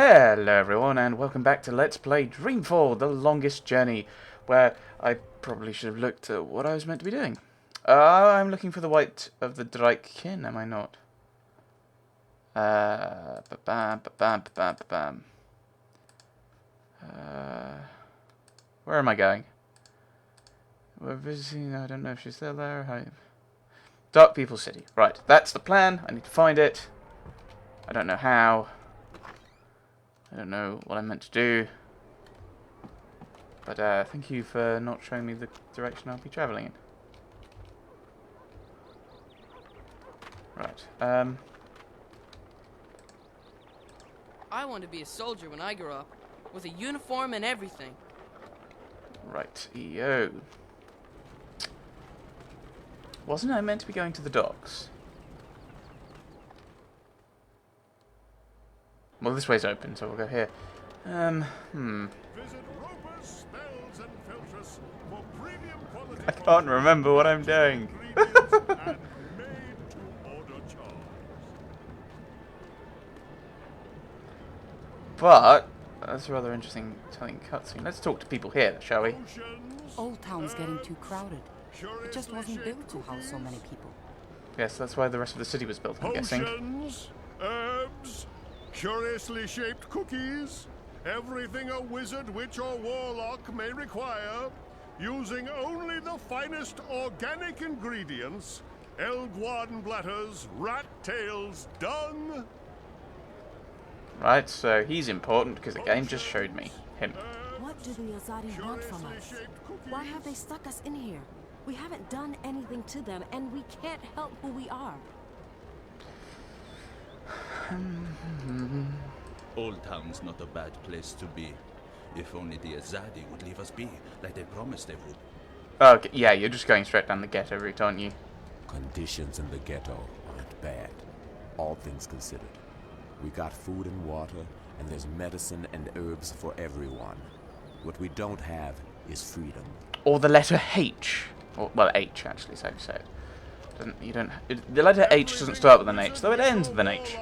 Hello everyone and welcome back to Let's Play Dreamfall, the longest journey, where I probably should have looked at what I was meant to be doing. I'm looking for the White of the Drake Kin, am I not? Ba-bam, ba-bam, ba-bam, ba-bam. Where am I going? We're visiting, I don't know if she's still there. Dark People City. Right, that's the plan. I need to find it. I don't know how. I don't know what I'm meant to do. But thank you for not showing me the direction I'll be travelling in. Right. I want to be a soldier when I grow up, with a uniform and everything. Right. Yo. Wasn't I meant to be going to the docks? Well, this way's open, so we'll go here. I can't remember what I'm doing. But that's a rather interesting telling cutscene. Let's talk to people here, shall we? Old Town's getting too crowded. It just wasn't built to house so many people. Yes, that's why the rest of the city was built, I'm guessing. Potions, herbs, curiously shaped cookies, everything a wizard, witch, or warlock may require, using only the finest organic ingredients, elguan bladders, rat tails, dung. Right, so he's important because the game just showed me him. What do the Azadi want from us? Why have they stuck us in here? We haven't done anything to them, and we can't help who we are. Old Town's not a bad place to be. If only the Azadi would leave us be, like they promised they would. Okay, yeah, you're just going straight down the ghetto route, aren't you? Conditions in the ghetto aren't bad, all things considered. We got food and water, and there's medicine and herbs for everyone. What we don't have is freedom. Or the letter H. Or, well, H, actually, so you say it. The letter H doesn't start with an H, though it ends with an H.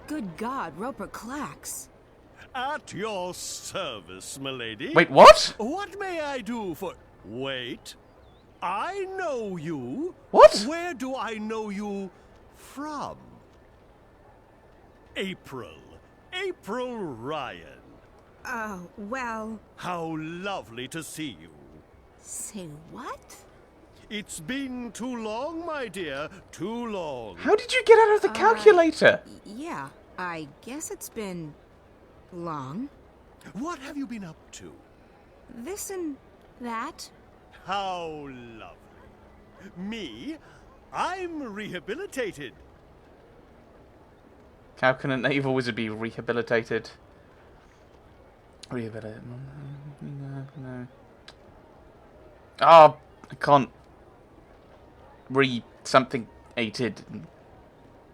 Good God, Roper Clacks. At your service, milady. Wait, what? What may I do for... Wait. I know you. What? Where do I know you from? April. April Ryan. Oh, well... How lovely to see you. Say what? It's been too long, my dear. Too long. How did you get out of the calculator? Yeah, I guess it's been... long. What have you been up to? This and that. How lovely. Me? I'm rehabilitated. How can an evil wizard be rehabilitated? Rehabilitated? No. Oh, I can't something ated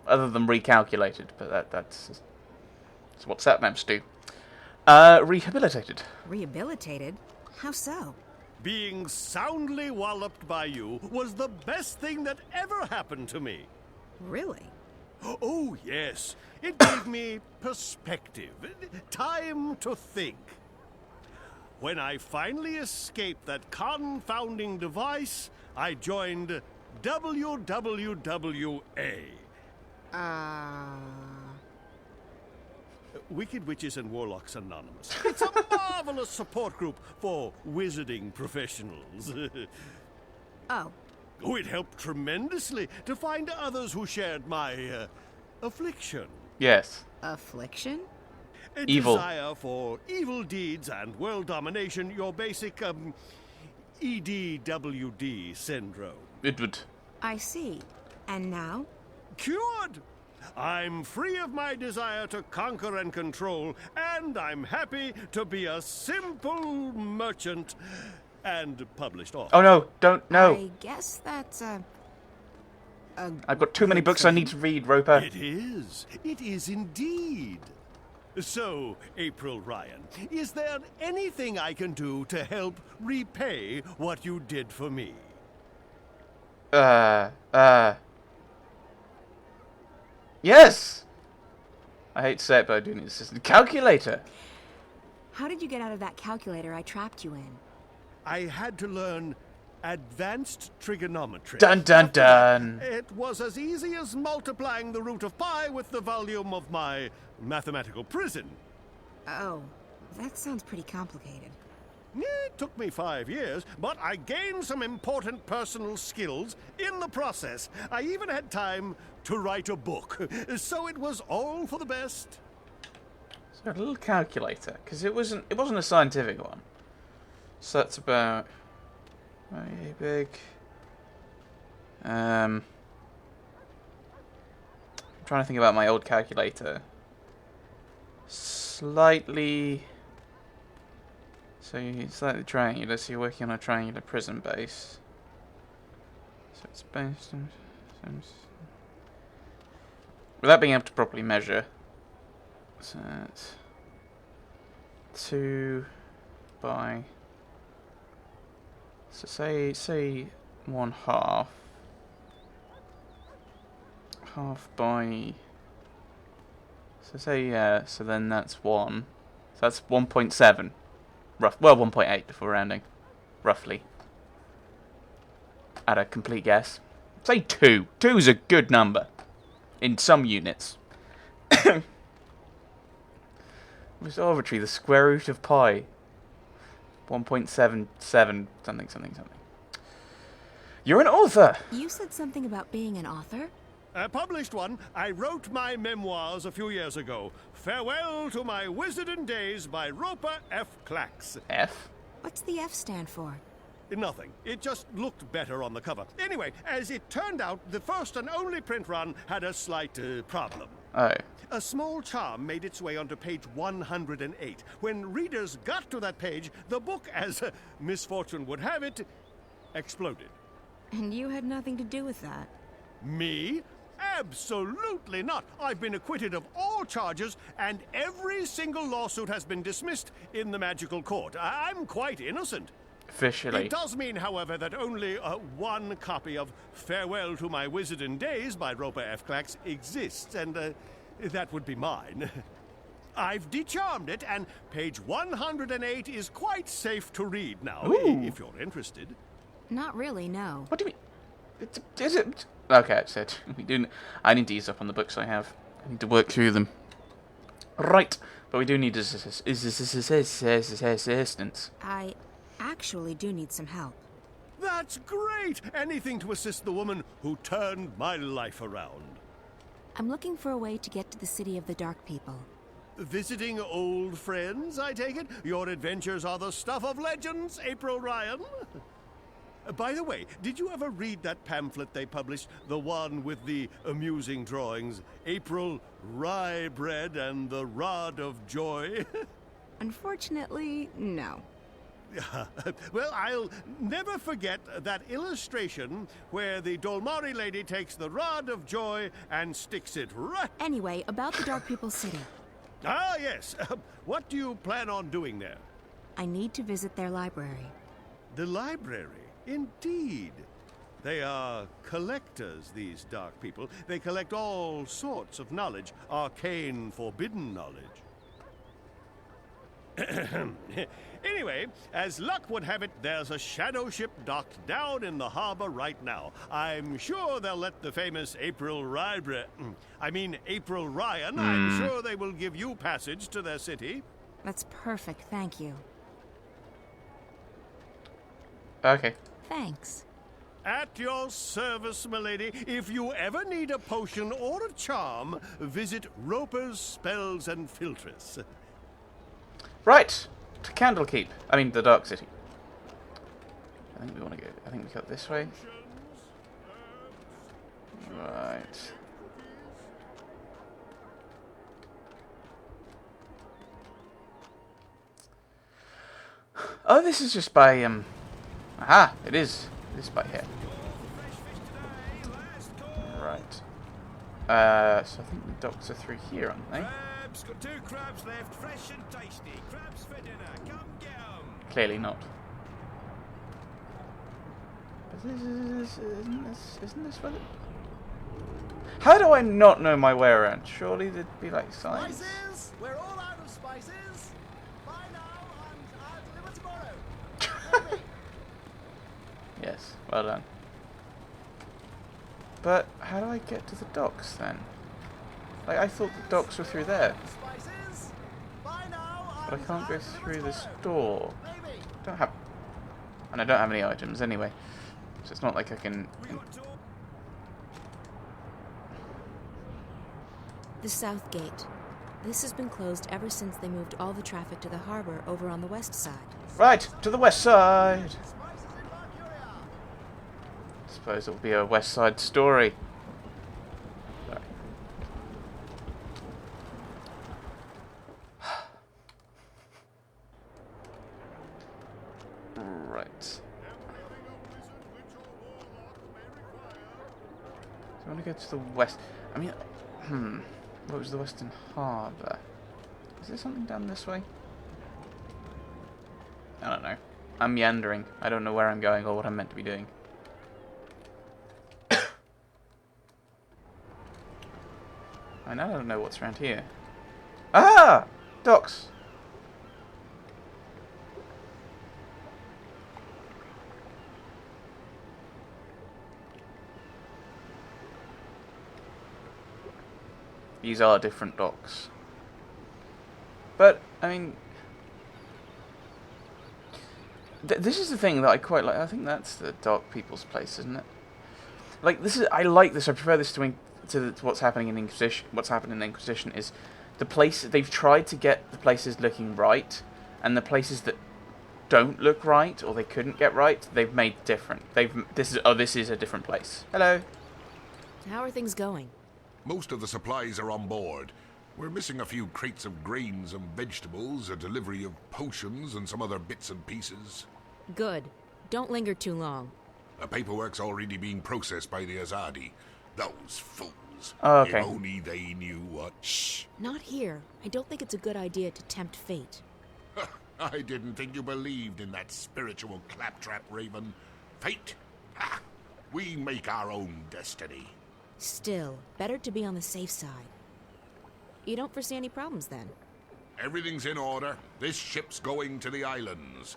other than recalculated, but that's what sat maps do. Rehabilitated. Rehabilitated? How so? Being soundly walloped by you was the best thing that ever happened to me. Really? Oh, yes. It gave me perspective, time to think. When I finally escaped that confounding device, I joined WWWA. Wicked Witches and Warlocks Anonymous. It's a marvelous support group for wizarding professionals. Oh. Oh, it helped tremendously to find others who shared my affliction. Yes. Affliction? A Evil. desire for evil deeds and world domination, your basic, EDWD syndrome. It would. I see. And now? Cured! I'm free of my desire to conquer and control, and I'm happy to be a simple merchant and published author. Oh no, don't, no. I guess that's I've got too many books I need to read, Roper. It is indeed. So, April Ryan, is there anything I can do to help repay what you did for me? Yes! I hate to say it, but I do need an assistant. Calculator! How did you get out of that calculator I trapped you in? I had to learn advanced trigonometry. Dun dun dun! It was as easy as multiplying the root of pi with the volume of my mathematical prison. Oh, that sounds pretty complicated. It took me 5 years, but I gained some important personal skills in the process. I even had time to write a book, so it was all for the best. So a little calculator, because it wasn't a scientific one. So that's about very big. I'm trying to think about my old calculator. Slightly. So you're slightly triangular, so you're working on a triangular prism base. So it's based on... Without being able to properly measure. So that's 2 by... So say 1/2. Half by... So say, so then that's 1. So that's 1.7. Well, 1.8 if we're rounding, roughly. At a complete guess. Say 2. 2 is a good number. In some units. It was arbitrary, the square root of pi. 1.77 something. You're an author! You said something about being an author? I published one. I wrote my memoirs a few years ago. Farewell to My Wizarding Days by Roper F. Clacks. F? What's the F stand for? Nothing. It just looked better on the cover. Anyway, as it turned out, the first and only print run had a slight problem. Oh. A small charm made its way onto page 108. When readers got to that page, the book, as misfortune would have it, exploded. And you had nothing to do with that. Me? Absolutely not. I've been acquitted of all charges, and every single lawsuit has been dismissed in the magical court. I'm quite innocent. Officially. It does mean, however, that only one copy of Farewell to My Wizarding Days by Roper F. Clacks exists, and that would be mine. I've decharmed it, and page 108 is quite safe to read now, if you're interested. Not really, no. What do you mean? Is it? Okay, that's it. I need to ease up on the books I have. I need to work through them. Right. But we do need assistance. I actually do need some help. That's great! Anything to assist the woman who turned my life around. I'm looking for a way to get to the city of the Dark People. Visiting old friends, I take it? Your adventures are the stuff of legends, April Ryan. By the way, did you ever read that pamphlet they published? The one with the amusing drawings? April, Rye Bread, and the Rod of Joy? Unfortunately, no. Well, I'll never forget that illustration where the Dolmari lady takes the Rod of Joy and sticks it right... Anyway, about the Dark People City. Ah, yes. What do you plan on doing there? I need to visit their library. The library? Indeed. They are collectors, these Dark People. They collect all sorts of knowledge, arcane, forbidden knowledge. Anyway, as luck would have it, there's a shadow ship docked down in the harbor right now. I'm sure they'll let the famous April Ryan, I'm sure they will give you passage to their city. That's perfect, thank you. Okay. Thanks. At your service, milady. If you ever need a potion or a charm, visit Roper's Spells and Filtress. Right. To Candlekeep. I mean, the Dark City. I think we want to go. I think we go this way. Right. Oh, this is just by, Aha! It is. It is by here. Right. So I think the docks are through here, aren't they? Crabs, got 2 crabs left, fresh and tasty. Crabs for dinner, come get 'em. Clearly not. But isn't this what it... How do I not know my way around? Surely there'd be like signs. Spices! We're all out of spices! Buy now and I'll deliver tomorrow. Yes, well done. But how do I get to the docks then? Like, I thought the docks were through there. Spices! Buy now But I and can't go I'll deliver through this tomorrow. door. Maybe. Don't have... And I don't have any items anyway. So it's not like I can... The South Gate. This has been closed ever since they moved all the traffic to the harbor over on the west side. Right, to the west side! Suppose it'll be a west side story. Sorry. Right. So I want to go to the west. I mean, what was the Western Harbour? Is there something down this way? I don't know. I'm meandering. I don't know where I'm going or what I'm meant to be doing. I now don't know what's around here. Ah! Docks! These are different docks. But, I mean... this is the thing that I quite like. I think that's the dock people's place, isn't it? Like, this is... I like this. I prefer this to what's happening in Inquisition. What's happened in Inquisition is the place... They've tried to get the places looking right, and the places that don't look right, or they couldn't get right, they've made different. This is a different place. Hello. How are things going? Most of the supplies are on board. We're missing a few crates of grains and vegetables, a delivery of potions, and some other bits and pieces. Good. Don't linger too long. The paperwork's already being processed by the Azadi. Those fools. Oh, okay. If only they knew what... Shh. Not here. I don't think it's a good idea to tempt fate. I didn't think you believed in that spiritual claptrap, Raven. Fate? Ha! We make our own destiny. Still, better to be on the safe side. You don't foresee any problems then? Everything's in order. This ship's going to the islands.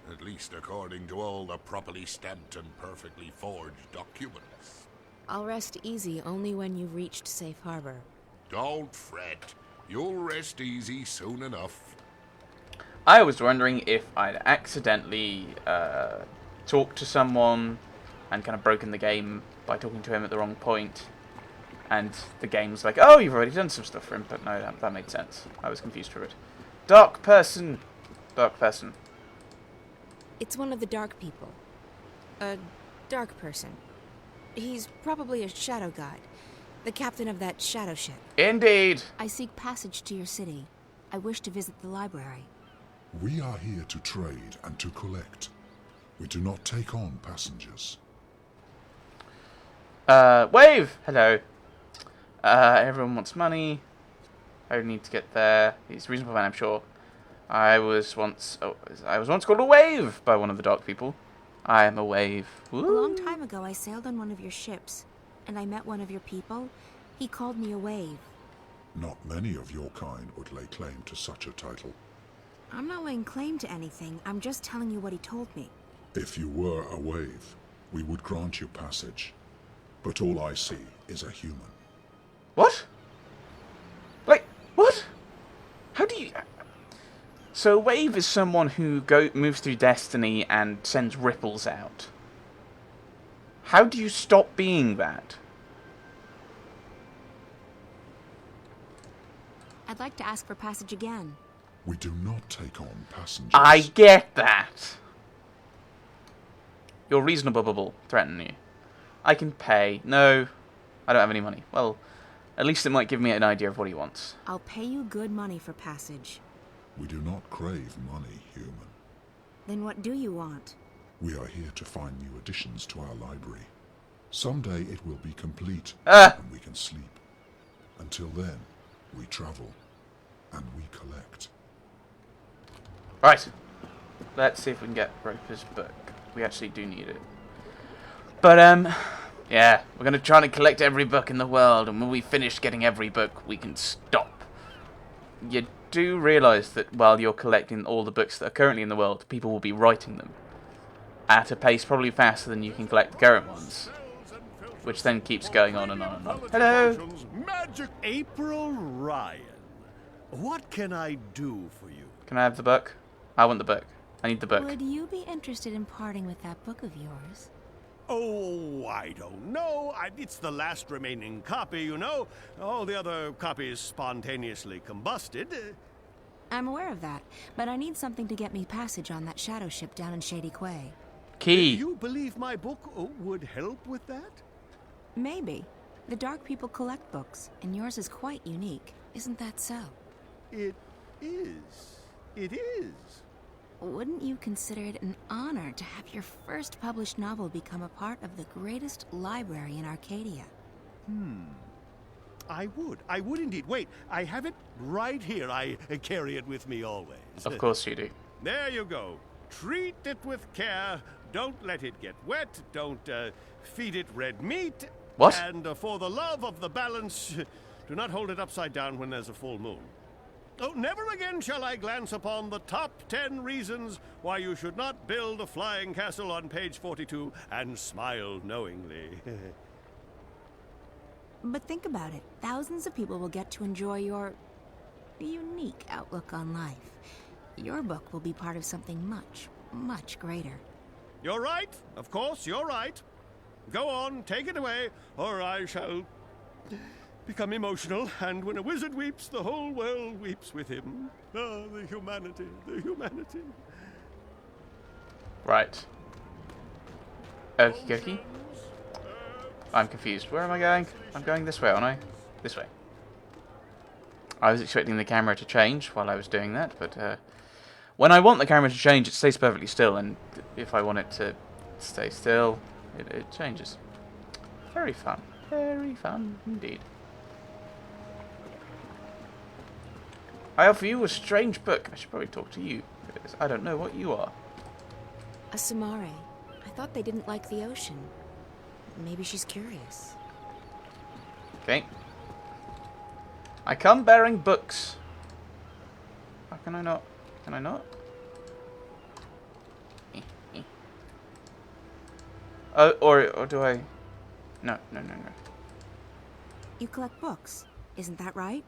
At least according to all the properly stamped and perfectly forged documents. I'll rest easy only when you've reached safe harbor. Don't fret. You'll rest easy soon enough. I was wondering if I'd accidentally talked to someone and kind of broken the game by talking to him at the wrong point. And the game's like, oh, you've already done some stuff for him. But no, that made sense. I was confused for it. Dark person. Dark person. It's one of the dark people. A dark person. He's probably a shadow guide. The captain of that shadow ship. Indeed. I seek passage to your city. I wish to visit the library. We are here to trade and to collect. We do not take on passengers. Wave! Hello. Everyone wants money. I need to get there. He's a reasonable man, I'm sure. I was once called a wave by one of the dark people. I am a wave. Woo. A long time ago, I sailed on one of your ships, and I met one of your people. He called me a wave. Not many of your kind would lay claim to such a title. I'm not laying claim to anything. I'm just telling you what he told me. If you were a wave, we would grant you passage. But all I see is a human. What? Like, what? How do you... So a wave is someone who moves through destiny and sends ripples out. How do you stop being that? I'd like to ask for passage again. We do not take on passengers. I get that. You're reasonable, threaten you. I can pay. No, I don't have any money. Well, at least it might give me an idea of what he wants. I'll pay you good money for passage. We do not crave money, human. Then what do you want? We are here to find new additions to our library. Someday it will be complete, and we can sleep. Until then, we travel, and we collect. Right. Let's see if we can get Roper's book. We actually do need it. But, Yeah, we're going to try and collect every book in the world, and when we finish getting every book, we can stop. You do realise that while you're collecting all the books that are currently in the world, people will be writing them at a pace probably faster than you can collect the current ones, which then keeps going on and on and on. Hello! Magic April Ryan. What can I do for you? Can I have the book? I want the book. I need the book. Would you be interested in parting with that book of yours? Oh, I don't know. It's the last remaining copy, you know. All the other copies spontaneously combusted. I'm aware of that, but I need something to get me passage on that shadow ship down in Shady Quay. Key. Do you believe my book would help with that? Maybe. The Dark people collect books, and yours is quite unique. Isn't that so? It is. It is. Wouldn't you consider it an honor to have your first published novel become a part of the greatest library in Arcadia? I would. I would indeed. Wait, I have it right here. I carry it with me always. Of course you do. There you go. Treat it with care. Don't let it get wet. Don't feed it red meat. What? And for the love of the balance, do not hold it upside down when there's a full moon. Oh, never again shall I glance upon the top 10 reasons why you should not build a flying castle on page 42 and smile knowingly. But think about it. Thousands of people will get to enjoy your unique outlook on life. Your book will be part of something much, much greater. You're right. Of course, you're right. Go on, take it away, or I shall become emotional, and when a wizard weeps, the whole world weeps with him. Ah, the humanity, the humanity. Right. Okie dokie. I'm confused. Where am I going? I'm going this way, aren't I? This way. I was expecting the camera to change while I was doing that, but when I want the camera to change, it stays perfectly still, and if I want it to stay still, it changes. Very fun. Very fun indeed. I offer you a strange book. I should probably talk to you, because I don't know what you are. A Samare. I thought they didn't like the ocean. Maybe she's curious. Okay. I come bearing books. How can I not? Can I not? Oh, or do I? No. You collect books, isn't that right?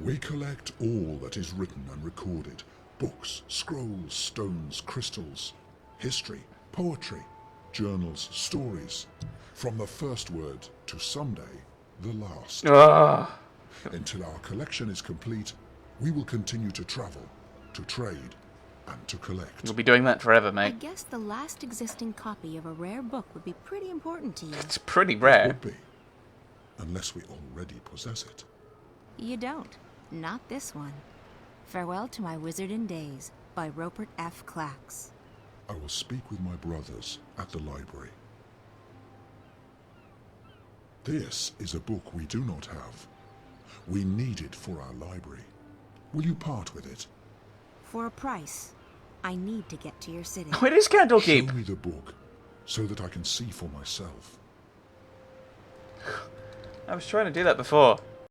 We collect all that is written and recorded. Books, scrolls, stones, crystals, history, poetry, journals, stories. From the first word to someday, the last. Until our collection is complete, we will continue to travel, to trade, and to collect. You'll be doing that forever, I mate. guess the last existing copy of a rare book would be pretty important to you. It's pretty It rare. would be, unless we already possess it. You don't. Not this one. Farewell to My Wizardin Days by Rupert F. Clacks. I will speak with my brothers at the library. This is a book we do not have. We need it for our library. Will you part with it? For a price, I need to get to your city. Oh, it is Candlekeep. Show me the book, so that I can see for myself. I was trying to do that before.